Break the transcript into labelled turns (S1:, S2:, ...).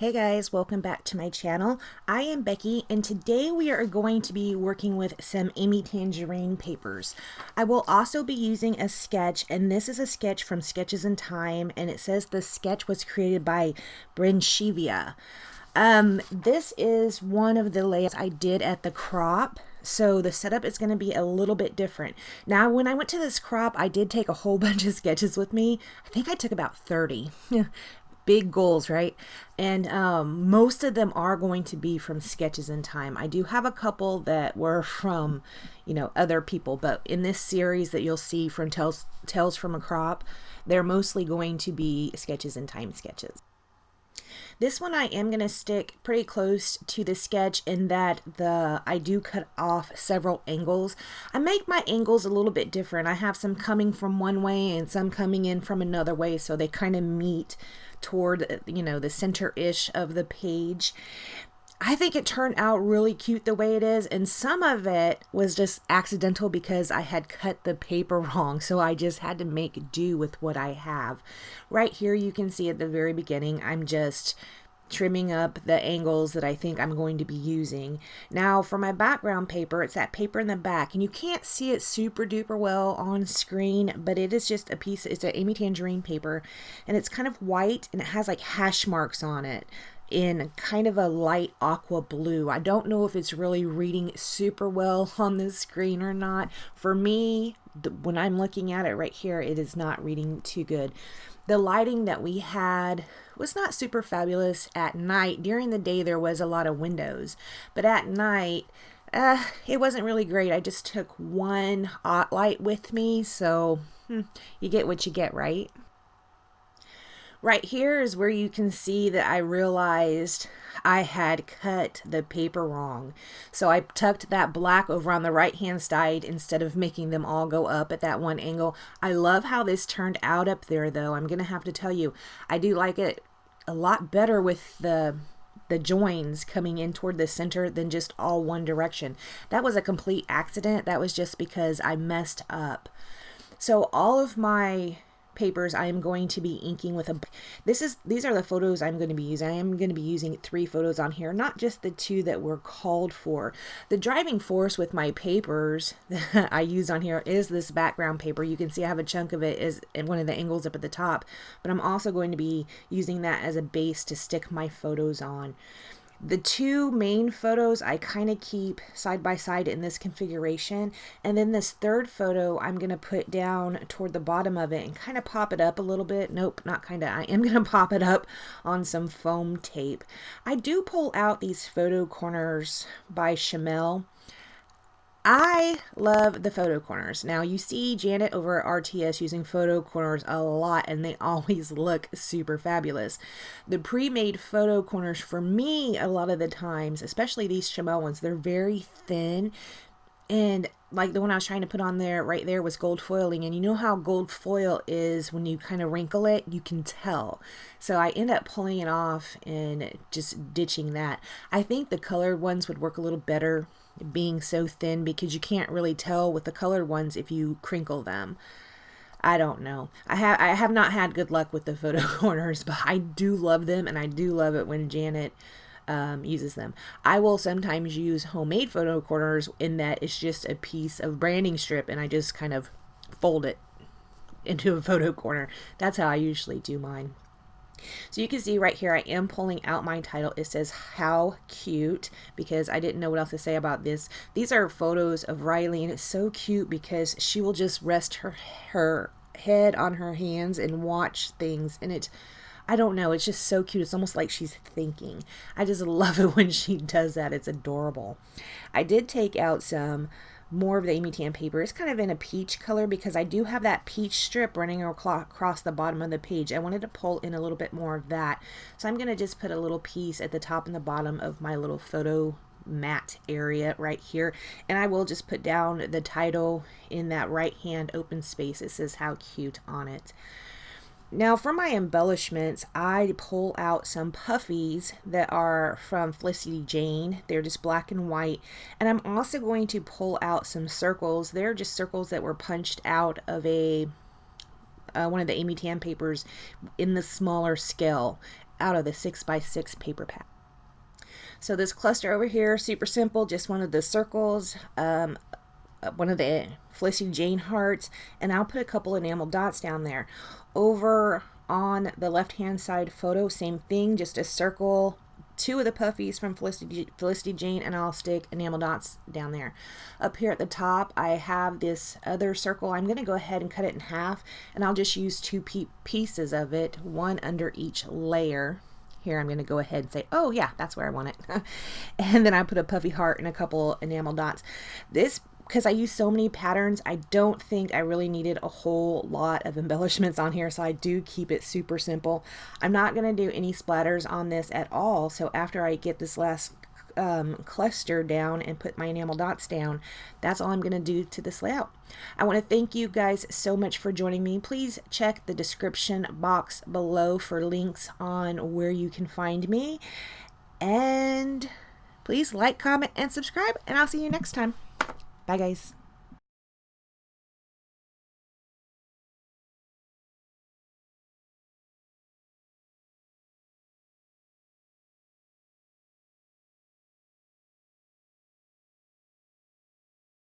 S1: Hey guys, welcome back to my channel. I am Becky and today we are going to be working with some Amy Tangerine papers. I will also be using a sketch, and this is a sketch from Sketches in Time, and it says the sketch was created by Brenchivia. This is one of the layouts I did at the crop. So the setup is going to be a little bit different. Now, when I went to this crop, I did take a whole bunch of sketches with me. I think I took about 30. Big goals, right? And most of them are going to be from Sketches in Time. I do have a couple that were from, other people, but in this series that you'll see from Tales from a Crop, they're mostly going to be Sketches in Time sketches. This one I am going to stick pretty close to the sketch in that I do cut off several angles. I make my angles a little bit different. I have some coming from one way and some coming in from another way, so they kind of meet toward, the center-ish of the page. I think it turned out really cute the way it is, and some of it was just accidental because I had cut the paper wrong, so I just had to make do with what I have. Right here you can see at the very beginning I'm just trimming up the angles that I think I'm going to be using. Now for my background paper, it's that paper in the back, and you can't see it super duper well on screen, but it is just a piece, it's an Amy Tangerine paper, and it's kind of white and it has like hash marks on it in kind of a light aqua blue. I don't know if it's really reading super well on the screen or not. For me, when I'm looking at it right here, it is not reading too good. The lighting that we had was not super fabulous at night. During the day there was a lot of windows, but at night it wasn't really great. I just took one hot light with me, so you get what you get, right? Right here is where you can see that I realized I had cut the paper wrong. So I tucked that black over on the right hand side instead of making them all go up at that one angle. I love how this turned out up there though. I'm gonna have to tell you, I do like it a lot better with the joins coming in toward the center than just all one direction. That was a complete accident. That was just because I messed up. So all of my papers I am going to be inking with these are the photos I'm going to be using. I am going to be using 3 photos on here, not just the 2 that were called for. The driving force with my papers that I use on here is this background paper. You can see I have a chunk of it is in one of the angles up at the top, but I'm also going to be using that as a base to stick my photos on. The 2 main photos I kind of keep side by side in this configuration, and then this 3rd photo I'm going to put down toward the bottom of it and kind of pop it up a little bit. Nope, not kind of. I am going to pop it up on some foam tape. I do pull out these photo corners by Chamel. I love the photo corners. Now you see Janet over at RTS using photo corners a lot, and they always look super fabulous. The pre-made photo corners for me a lot of the times, especially these Chamel ones, they're very thin, and like the one I was trying to put on there right there was gold foiling, and you know how gold foil is when you kind of wrinkle it, you can tell. So I end up pulling it off and just ditching that. I think the colored ones would work a little better being so thin, because you can't really tell with the colored ones if you crinkle them. I don't know. I have not had good luck with the photo corners, but I do love them, and I do love it when Janet uses them. I will sometimes use homemade photo corners in that it's just a piece of branding strip and I just kind of fold it into a photo corner. That's how I usually do mine. So you can see right here I am pulling out my title. It says "How Cute" because I didn't know what else to say about this. These are photos of Riley, and it's so cute because she will just rest her head on her hands and watch things, and I don't know, it's just so cute. It's almost like she's thinking. I just love it when she does that. It's adorable. I did take out some more of the Amy Tan paper. It's kind of in a peach color because I do have that peach strip running across the bottom of the page. I wanted to pull in a little bit more of that. So I'm going to just put a little piece at the top and the bottom of my little photo mat area right here. And I will just put down the title in that right hand open space. It says "How Cute" on it. Now for my embellishments, I pull out some puffies that are from Felicity Jane. They're just black and white. And I'm also going to pull out some circles. They're just circles that were punched out of one of the Amy Tan papers in the smaller scale. out of the 6x6 paper pad. So this cluster over here, super simple, just one of the circles, one of the Felicity Jane hearts, and I'll put a couple enamel dots down there. Over on the left hand side photo, same thing, just a circle, two of the puffies from Felicity Jane, and I'll stick enamel dots down there. Up here at the top I have this other circle. I'm going to go ahead and cut it in half, and I'll just use two pieces of it, one under each layer. Here I'm going to go ahead and say, oh yeah, that's where I want it. And then I put a puffy heart and a couple enamel dots. This, because I use so many patterns, I don't think I really needed a whole lot of embellishments on here, so I do keep it super simple. I'm not going to do any splatters on this at all, so after I get this last cluster down and put my enamel dots down, that's all I'm going to do to this layout. I want to thank you guys so much for joining me. Please check the description box below for links on where you can find me, and please like, comment, and subscribe, and I'll see you next time. Bye guys.